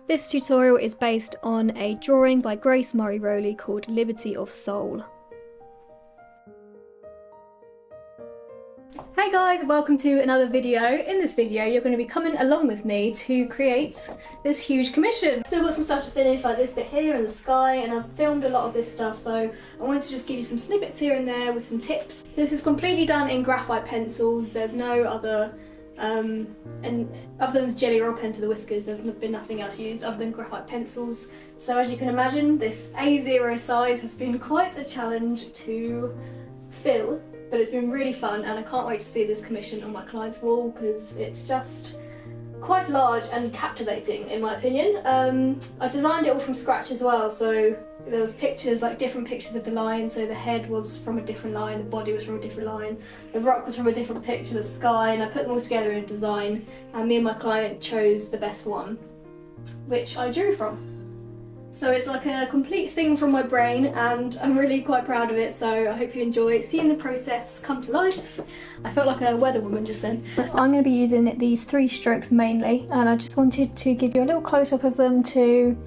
This tutorial is based on a drawing by Murray-Rowley called Liberty of Soul. Hey guys, welcome to another video. In this video you're going to be coming along with me to create this huge commission. Still got some stuff to finish, like this bit here in the sky, and I've filmed a lot of this stuff, so I wanted to just give you some snippets here and there with some tips. So this is completely done in graphite pencils. There's no other and other than the jelly roll pen for the whiskers, there's been nothing else used other than graphite pencils. So as you can imagine, this A0 size has been quite a challenge to fill, but it's been really fun and I can't wait to see this commission on my client's wall because it's just quite large and captivating in my opinion. I designed it all from scratch as well, so there was pictures, like different pictures of the lion, so the head was from a different line, the body was from a different line, the rock was from a different picture, the sky, and I put them all together in a design, and me and my client chose the best one, which I drew from. So it's like a complete thing from my brain and I'm really quite proud of it, so I hope you enjoy seeing the process come to life. I felt like a weather woman just then. I'm going to be using these 3 strokes mainly, and I just wanted to give you a little close-up of them to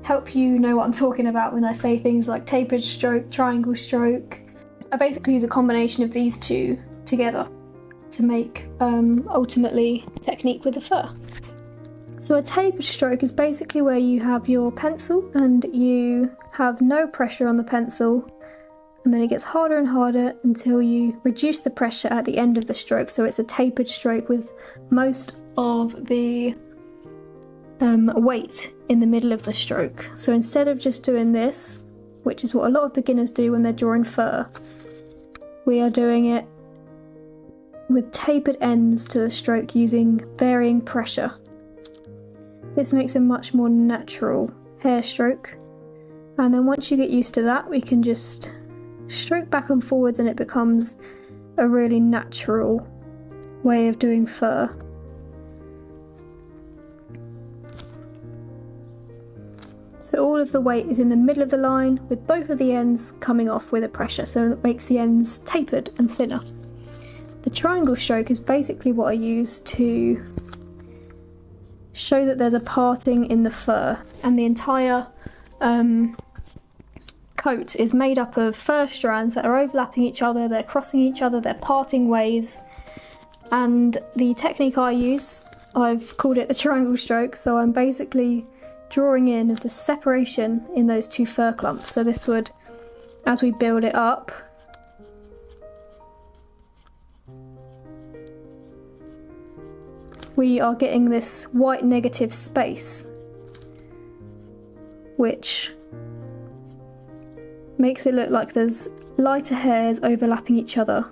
help you know what I'm talking about when I say things like tapered stroke, triangle stroke. I basically use a combination of these two together to make ultimately a technique with the fur. So a tapered stroke is basically where you have your pencil and you have no pressure on the pencil, and then it gets harder and harder until you reduce the pressure at the end of the stroke. So it's a tapered stroke with most of the weight in the middle of the stroke. So instead of just doing this, which is what a lot of beginners do when they're drawing fur, we are doing it with tapered ends to the stroke using varying pressure. This makes a much more natural hair stroke, and then once you get used to that, we can just stroke back and forwards and it becomes a really natural way of doing fur. So all of the weight is in the middle of the line with both of the ends coming off with a pressure, so it makes the ends tapered and thinner. The triangle stroke is basically what I use to show that there's a parting in the fur, and the entire coat is made up of fur strands that are overlapping each other, they're crossing each other, they're parting ways, and the technique I use, I've called it the triangle stroke, so I'm basically drawing in the separation in those 2 fur clumps. So this would, as we build it up, we are getting this white negative space, which makes it look like there's lighter hairs overlapping each other.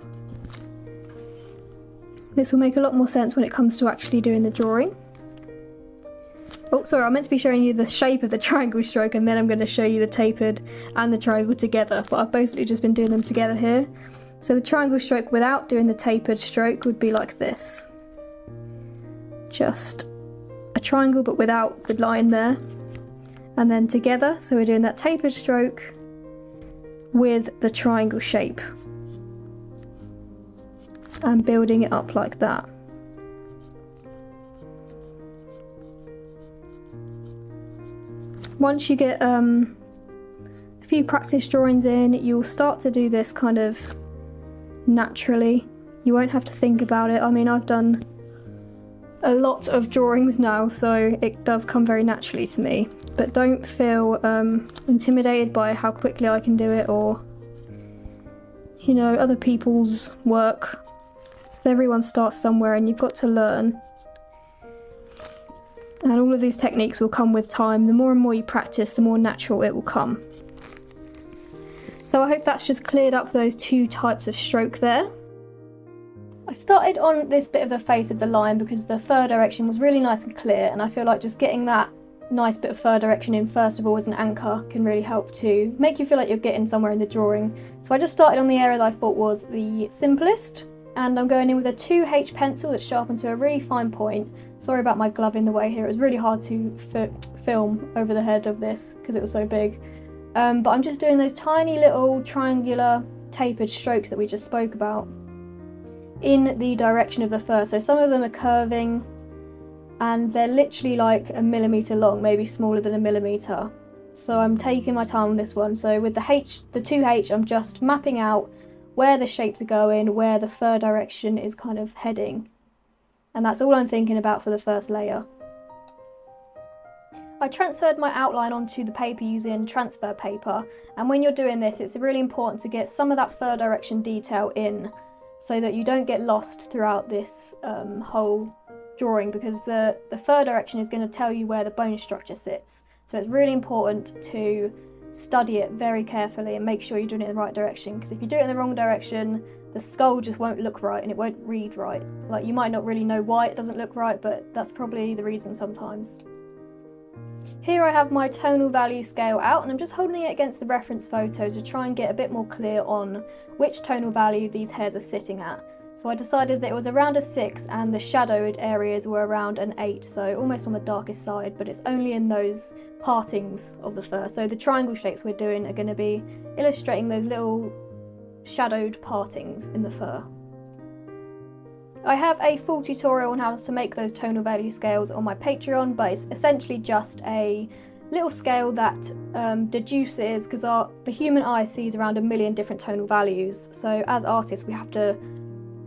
This will make a lot more sense when it comes to actually doing the drawing. Oh, sorry, I meant to be showing you the shape of the triangle stroke and then I'm going to show you the tapered and the triangle together, but I've basically just been doing them together here. So the triangle stroke without doing the tapered stroke would be like this. Just a triangle but without the line there. And then together, so we're doing that tapered stroke with the triangle shape. And building it up like that. Once you get a few practice drawings in, you'll start to do this kind of naturally. You won't have to think about it. I mean, I've done a lot of drawings now, so it does come very naturally to me. But don't feel intimidated by how quickly I can do it, or, you know, other people's work. So everyone starts somewhere and you've got to learn. And all of these techniques will come with time. The more and more you practice, the more natural it will come. So I hope that's just cleared up those 2 types of stroke there. I started on this bit of the face of the lion because the fur direction was really nice and clear, and I feel like just getting that nice bit of fur direction in first of all as an anchor can really help to make you feel like you're getting somewhere in the drawing. So I just started on the area that I thought was the simplest, and I'm going in with a 2H pencil that's sharpened to a really fine point. Sorry about my glove in the way here, it was really hard to film over the head of this because it was so big. But I'm just doing those tiny little triangular tapered strokes that we just spoke about in the direction of the fur. So some of them are curving and they're literally like a millimetre long, maybe smaller than a millimetre. So I'm taking my time on this one. So with the 2H, I'm just mapping out where the shapes are going, where the fur direction is kind of heading. And that's all I'm thinking about for the first layer. I transferred my outline onto the paper using transfer paper, and when you're doing this it's really important to get some of that fur direction detail in so that you don't get lost throughout this whole drawing, because the fur direction is going to tell you where the bone structure sits. So it's really important to study it very carefully and make sure you're doing it in the right direction, because if you do it in the wrong direction, the skull just won't look right and it won't read right. Like, you might not really know why it doesn't look right, but that's probably the reason sometimes. Here I have my tonal value scale out, and I'm just holding it against the reference photos to try and get a bit more clear on which tonal value these hairs are sitting at. So I decided that it was around a 6 and the shadowed areas were around an 8, so almost on the darkest side, but it's only in those partings of the fur. So the triangle shapes we're doing are going to be illustrating those little shadowed partings in the fur. I have a full tutorial on how to make those tonal value scales on my Patreon, but it's essentially just a little scale that deduces, because the human eye sees around 1 million different tonal values, so as artists we have to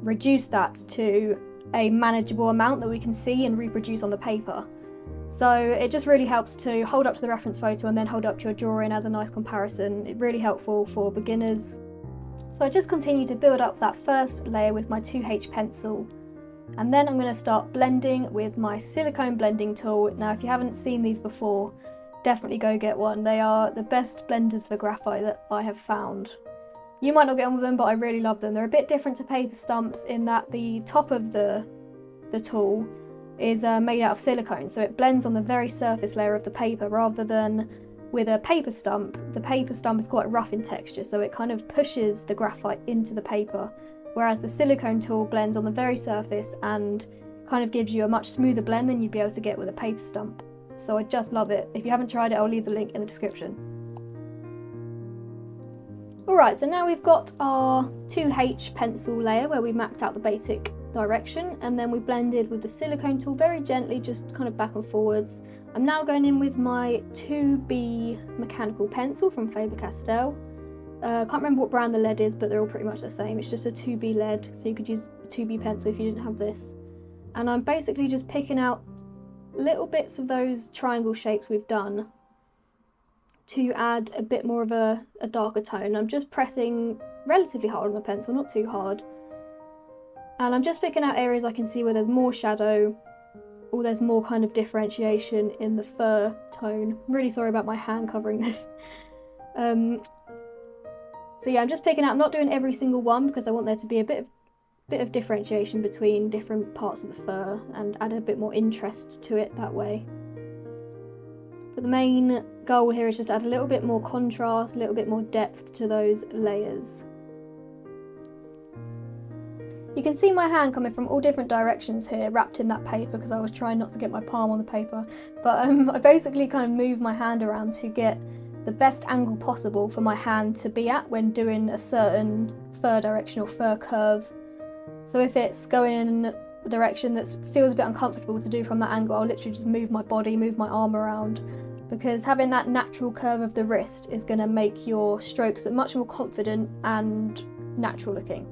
reduce that to a manageable amount that we can see and reproduce on the paper. So it just really helps to hold up to the reference photo and then hold up to your drawing as a nice comparison. It's really helpful for beginners. So I just continue to build up that first layer with my 2H pencil, and then I'm going to start blending with my silicone blending tool. Now if you haven't seen these before, definitely go get one. They are the best blenders for graphite that I have found. You might not get on with them, but I really love them. They're a bit different to paper stumps in that the top of the tool is made out of silicone, so it blends on the very surface layer of the paper, rather than with a paper stump. The paper stump is quite rough in texture, so it kind of pushes the graphite into the paper, whereas the silicone tool blends on the very surface and kind of gives you a much smoother blend than you'd be able to get with a paper stump. So I just love it. If you haven't tried it, I'll leave the link in the description. Alright, so now we've got our 2H pencil layer where we mapped out the basic direction, and then we blended with the silicone tool very gently, just kind of back and forwards. I'm now going in with my 2B mechanical pencil from Faber Castell. I can't remember what brand the lead is, but they're all pretty much the same. It's just a 2B lead, so you could use a 2B pencil if you didn't have this. And I'm basically just picking out little bits of those triangle shapes we've done to add a bit more of a darker tone. I'm just pressing relatively hard on the pencil, not too hard. And I'm just picking out areas I can see where there's more shadow, or there's more kind of differentiation in the fur tone. I'm really sorry about my hand covering this. So yeah, I'm just picking out, I'm not doing every single one because I want there to be a bit of differentiation between different parts of the fur and add a bit more interest to it that way. But the main goal here is just to add a little bit more contrast, a little bit more depth to those layers. You can see my hand coming from all different directions here, wrapped in that paper, because I was trying not to get my palm on the paper. But I basically kind of moved my hand around to get the best angle possible for my hand to be at when doing a certain fur direction or fur curve. So if it's going in a direction that feels a bit uncomfortable to do from that angle, I'll literally just move my body, move my arm around, because having that natural curve of the wrist is going to make your strokes much more confident and natural looking.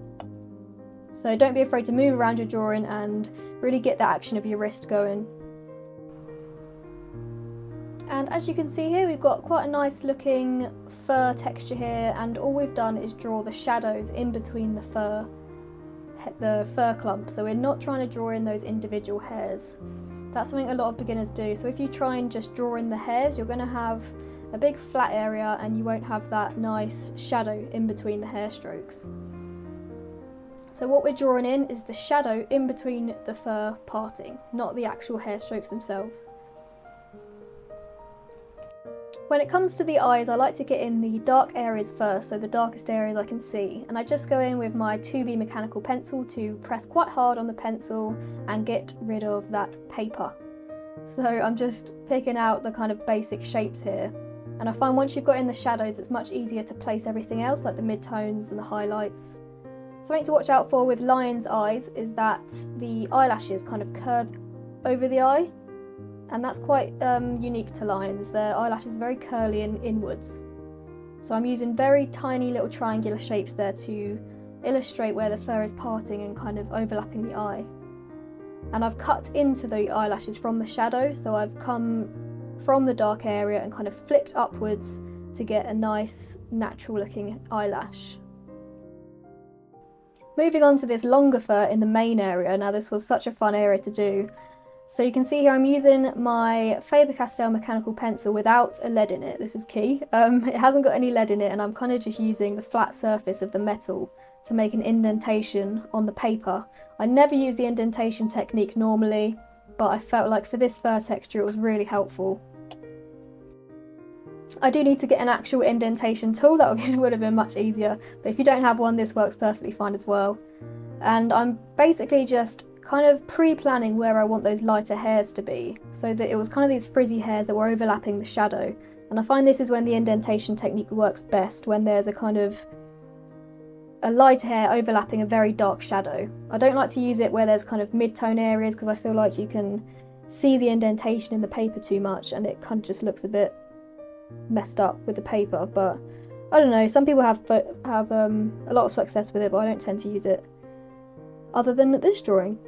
So don't be afraid to move around your drawing and really get that action of your wrist going. And as you can see here, we've got quite a nice looking fur texture here, and all we've done is draw the shadows in between the fur clump. So we're not trying to draw in those individual hairs. That's something a lot of beginners do. So if you try and just draw in the hairs, you're going to have a big flat area and you won't have that nice shadow in between the hair strokes. So what we're drawing in is the shadow in between the fur parting, not the actual hair strokes themselves. When it comes to the eyes, I like to get in the dark areas first, so the darkest areas I can see, and I just go in with my 2B mechanical pencil to press quite hard on the pencil and get rid of that paper. So I'm just picking out the kind of basic shapes here, and I find once you've got in the shadows, it's much easier to place everything else, like the midtones and the highlights. Something to watch out for with lion's eyes is that the eyelashes kind of curve over the eye, and that's quite unique to lions. Their eyelashes are very curly and inwards. So I'm using very tiny little triangular shapes there to illustrate where the fur is parting and kind of overlapping the eye. And I've cut into the eyelashes from the shadow, so I've come from the dark area and kind of flicked upwards to get a nice natural looking eyelash. Moving on to this longer fur in the mane area. Now this was such a fun area to do. So you can see here I'm using my Faber Castell Mechanical Pencil without a lead in it. This is key. It hasn't got any lead in it, and I'm kind of just using the flat surface of the metal to make an indentation on the paper. I never use the indentation technique normally, but I felt like for this fur texture it was really helpful. I do need to get an actual indentation tool, that would have been much easier, but if you don't have one, this works perfectly fine as well. And I'm basically just kind of pre-planning where I want those lighter hairs to be, so that it was kind of these frizzy hairs that were overlapping the shadow. And I find this is when the indentation technique works best, when there's a kind of a lighter hair overlapping a very dark shadow. I don't like to use it where there's kind of mid-tone areas, because I feel like you can see the indentation in the paper too much and it kind of just looks a bit messed up with the paper. But I don't know, some people have a lot of success with it, but I don't tend to use it other than this drawing.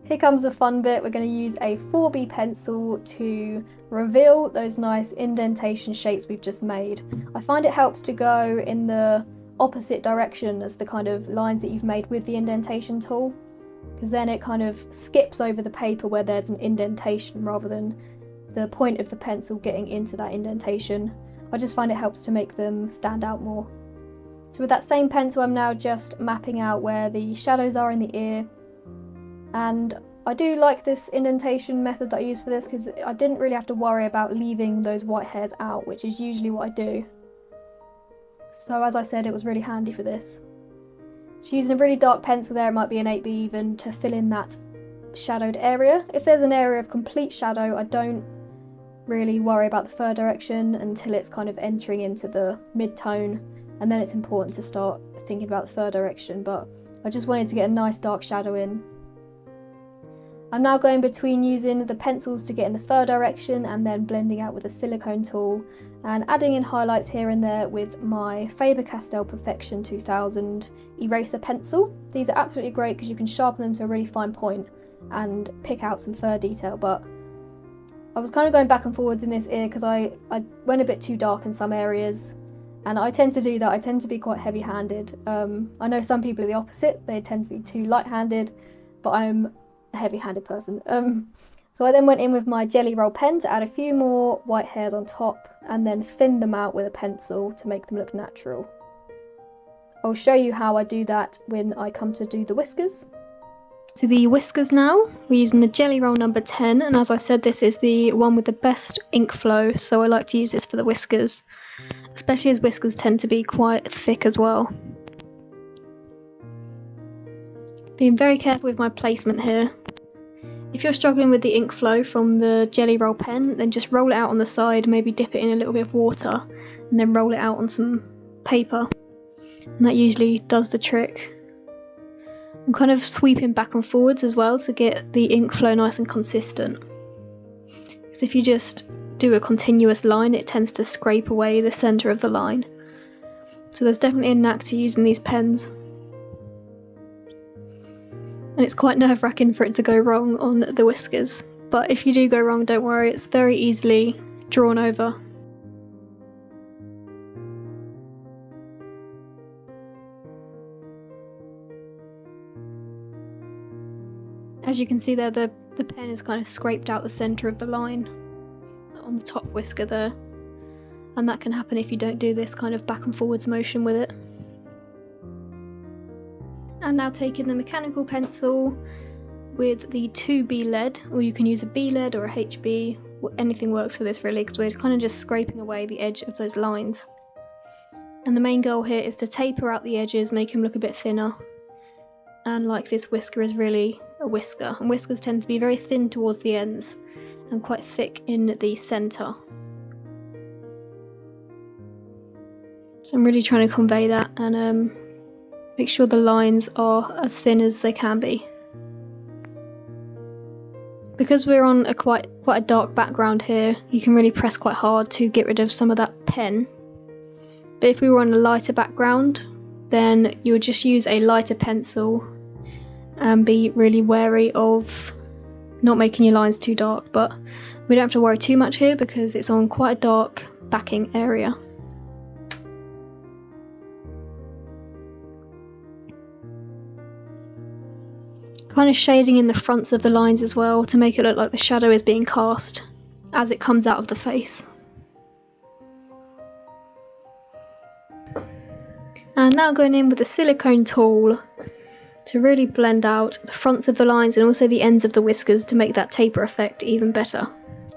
Here comes the fun bit. We're going to use a 4B pencil to reveal those nice indentation shapes we've just made. I find it helps to go in the opposite direction as the kind of lines that you've made with the indentation tool, because then it kind of skips over the paper where there's an indentation rather than the point of the pencil getting into that indentation. I just find it helps to make them stand out more. So with that same pencil, I'm now just mapping out where the shadows are in the ear. And I do like this indentation method that I use for this, because I didn't really have to worry about leaving those white hairs out, which is usually what I do. So as I said, it was really handy for this. Just using a really dark pencil there, it might be an 8B even, to fill in that shadowed area. If there's an area of complete shadow, I don't really worry about the fur direction until it's kind of entering into the mid-tone, and then it's important to start thinking about the fur direction, but I just wanted to get a nice dark shadow in. I'm now going between using the pencils to get in the fur direction and then blending out with a silicone tool and adding in highlights here and there with my Faber Castell Perfection 2000 eraser pencil. These are absolutely great because you can sharpen them to a really fine point and pick out some fur detail, but I was kind of going back and forwards in this ear because I went a bit too dark in some areas, and I tend to do that. I tend to be quite heavy-handed. I know some people are the opposite, they tend to be too light-handed, but I'm a heavy-handed person. So I then went in with my jelly roll pen to add a few more white hairs on top and then thin them out with a pencil to make them look natural. I'll show you how I do that when I come to do the whiskers. So the whiskers now, we're using the jelly roll number 10, and as I said, this is the one with the best ink flow, so I like to use this for the whiskers, especially as whiskers tend to be quite thick as well. Being very careful with my placement here. If you're struggling with the ink flow from the jelly roll pen, then just roll it out on the side, maybe dip it in a little bit of water, and then roll it out on some paper, and that usually does the trick. I'm kind of sweeping back and forwards as well to get the ink flow nice and consistent, because if you just do a continuous line, it tends to scrape away the centre of the line. So there's definitely a knack to using these pens. And it's quite nerve-wracking for it to go wrong on the whiskers, but if you do go wrong, don't worry, it's very easily drawn over. As you can see there, the pen is kind of scraped out the centre of the line on the top whisker there, and that can happen if you don't do this kind of back and forwards motion with it. And now taking the mechanical pencil with the 2B lead, or you can use a B lead or a HB, anything works for this really, because we're kind of just scraping away the edge of those lines. And the main goal here is to taper out the edges, make them look a bit thinner, and like this whisker is really a whisker, and whiskers tend to be very thin towards the ends and quite thick in the centre. So I'm really trying to convey that and make sure the lines are as thin as they can be. Because we're on a quite a dark background here, you can really press quite hard to get rid of some of that pen. But if we were on a lighter background, then you would just use a lighter pencil and be really wary of not making your lines too dark. But we don't have to worry too much here because it's on quite a dark backing area. Kind of shading in the fronts of the lines as well to make it look like the shadow is being cast as it comes out of the face. And now going in with the silicone tool to really blend out the fronts of the lines and also the ends of the whiskers to make that taper effect even better.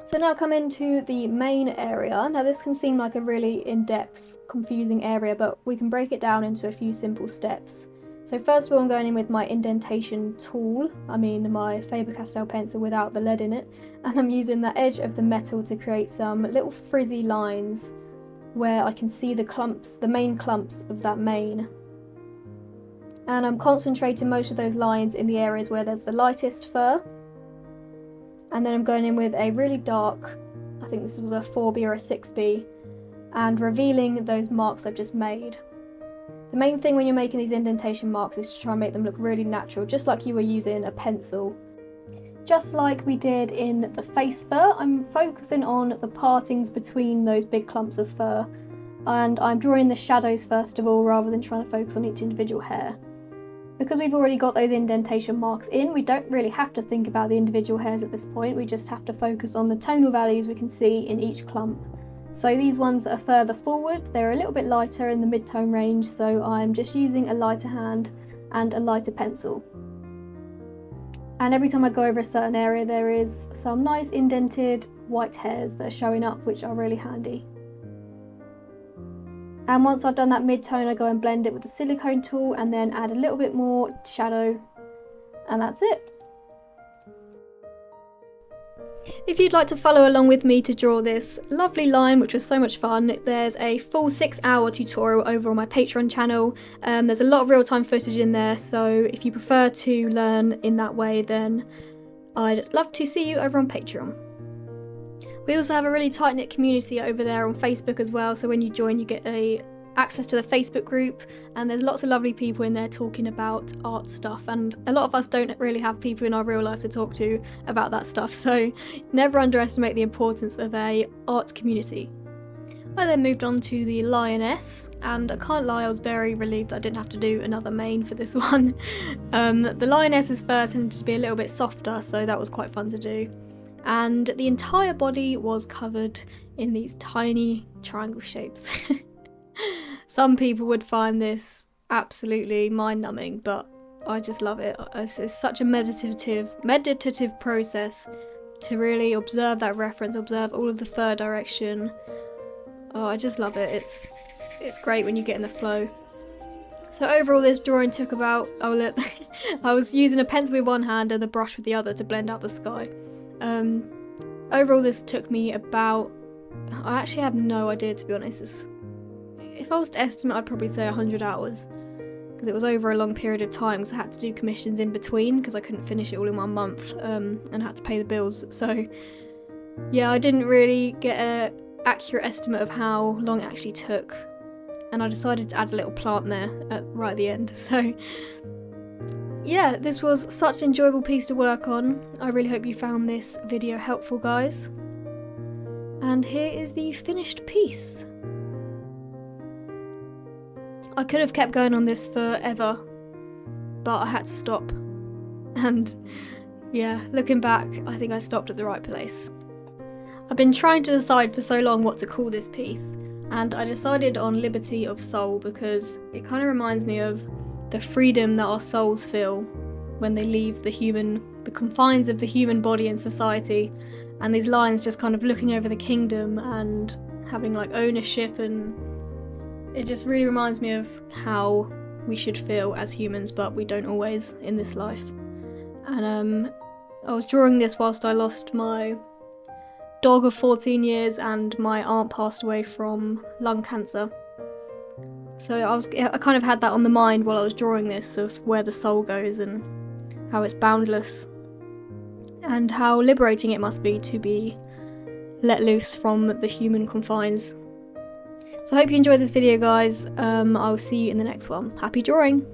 So now come into the main area. Now this can seem like a really in-depth, confusing area, but we can break it down into a few simple steps. So first of all, I'm going in with my indentation tool, my Faber Castell pencil without the lead in it, and I'm using the edge of the metal to create some little frizzy lines where I can see the clumps, the main clumps of that mane. And I'm concentrating most of those lines in the areas where there's the lightest fur. And then I'm going in with a really dark, I think this was a 4B or a 6B, and revealing those marks I've just made. The main thing when you're making these indentation marks is to try and make them look really natural, just like you were using a pencil. Just like we did in the face fur, I'm focusing on the partings between those big clumps of fur, and I'm drawing the shadows first of all rather than trying to focus on each individual hair. Because we've already got those indentation marks in, we don't really have to think about the individual hairs at this point, we just have to focus on the tonal values we can see in each clump. So these ones that are further forward, they're a little bit lighter in the mid-tone range, so I'm just using a lighter hand and a lighter pencil. And every time I go over a certain area, there is some nice indented white hairs that are showing up, which are really handy. And once I've done that mid-tone, I go and blend it with the silicone tool and then add a little bit more shadow, and that's it. If you'd like to follow along with me to draw this lovely line, which was so much fun, there's a full 6-hour tutorial over on my Patreon channel. There's a lot of real-time footage in there, so if you prefer to learn in that way, then I'd love to see you over on Patreon. We also have a really tight-knit community over there on Facebook as well, so when you join you get access to the Facebook group, and there's lots of lovely people in there talking about art stuff, and a lot of us don't really have people in our real life to talk to about that stuff, so never underestimate the importance of a art community. I then moved on to the lioness, and I can't lie, I was very relieved I didn't have to do another mane for this one. The lioness's fur tended to be a little bit softer, so that was quite fun to do. And the entire body was covered in these tiny triangle shapes. Some people would find this absolutely mind-numbing, but I just love it. It's such a meditative process to really observe that reference, observe all of the fur direction. Oh, I just love it. It's great when you get in the flow. So overall this drawing took about, oh look, I was using a pencil with one hand and the brush with the other to blend out the sky. Overall this took me about, I actually have no idea to be honest. If I was to estimate, I'd probably say 100 hours, because it was over a long period of time, because I had to do commissions in between, because I couldn't finish it all in 1 month, and I had to pay the bills, so yeah, I didn't really get an accurate estimate of how long it actually took, and I decided to add a little plant there right at the end, so yeah, this was such an enjoyable piece to work on. I really hope you found this video helpful, guys, and here is the finished piece. I could have kept going on this forever, but I had to stop. And yeah, looking back, I think I stopped at the right place. I've been trying to decide for so long what to call this piece, and I decided on Liberty of Soul because it kind of reminds me of the freedom that our souls feel when they leave the confines of the human body and society, and these lines just kind of looking over the kingdom and having like ownership, and it just really reminds me of how we should feel as humans, but we don't always in this life. And I was drawing this whilst I lost my dog of 14 years and my aunt passed away from lung cancer. So I kind of had that on the mind while I was drawing this, of where the soul goes and how it's boundless. and how liberating it must be to be let loose from the human confines. So I hope you enjoyed this video, guys. I'll see you in the next one. Happy drawing!